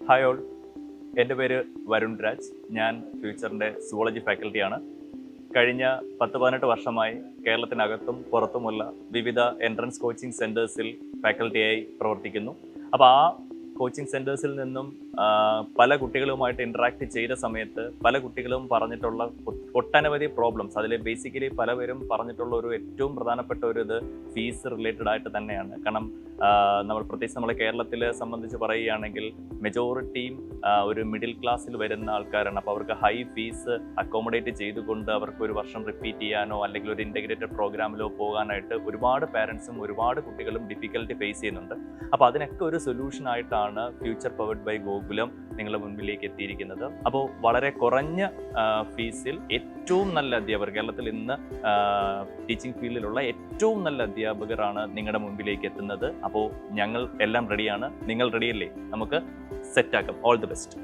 Hi all, എൻ്റെ പേര് വരുൺ രാജ്. ഞാൻ ഫ്യൂച്ചറിൻ്റെ സുവോളജി ഫാക്കൽറ്റിയാണ്. കഴിഞ്ഞ 10-18 വർഷമായി കേരളത്തിനകത്തും പുറത്തുമുള്ള വിവിധ എൻട്രൻസ് കോച്ചിങ് സെൻറ്റേഴ്സിൽ ഫാക്കൽറ്റിയായി പ്രവർത്തിക്കുന്നു. അപ്പോൾ ആ കോച്ചിങ് സെൻറ്റേഴ്സിൽ നിന്നും പല കുട്ടികളുമായിട്ട് ഇൻട്രാക്ട് ചെയ്ത സമയത്ത് പല കുട്ടികളും പറഞ്ഞിട്ടുള്ള ഒട്ടനവധി പ്രോബ്ലംസ്, അതിൽ ബേസിക്കലി പലവരും പറഞ്ഞിട്ടുള്ള ഒരു ഏറ്റവും പ്രധാനപ്പെട്ട ഒരു ഇത് ഫീസ് റിലേറ്റഡ് ആയിട്ട് തന്നെയാണ്. കാരണം നമ്മൾ പ്രത്യേകിച്ച് നമ്മളെ കേരളത്തിലെ സംബന്ധിച്ച് പറയുകയാണെങ്കിൽ മെജോറിറ്റിയും ഒരു മിഡിൽ ക്ലാസ്സിൽ വരുന്ന ആൾക്കാരാണ്. അപ്പോൾ അവർക്ക് ഹൈ ഫീസ് അക്കോമഡേറ്റ് ചെയ്തുകൊണ്ട് അവർക്ക് ഒരു വർഷം റിപ്പീറ്റ് ചെയ്യാനോ അല്ലെങ്കിൽ ഒരു ഇൻ്റഗ്രേറ്റഡ് പ്രോഗ്രാമിലോ പോകാനായിട്ട് ഒരുപാട് പാരൻസും ഒരുപാട് കുട്ടികളും ഡിഫിക്കൽട്ടി ഫേസ് ചെയ്യുന്നുണ്ട്. അപ്പോൾ അതിനൊക്കെ ഒരു സൊല്യൂഷൻ ആയിട്ടാണ് ഫ്യൂച്ചർ പവർഡ് ബൈ ഗോകുലം നിങ്ങളുടെ മുൻപിലേക്ക് എത്തിയിരിക്കുന്നത്. അപ്പോൾ വളരെ കുറഞ്ഞ ഫീസിൽ ഏറ്റവും നല്ല അധ്യാപകർ, കേരളത്തിൽ ഇന്ന് ടീച്ചിങ് ഫീൽഡിലുള്ള ഏറ്റവും നല്ല അധ്യാപകരാണ് നിങ്ങളുടെ മുൻപിലേക്ക് എത്തുന്നത്. അപ്പോൾ ഞങ്ങൾ എല്ലാം റെഡിയാണ്. നിങ്ങൾ റെഡിയല്ലേ? നമുക്ക് സെറ്റാക്കാം. All the best.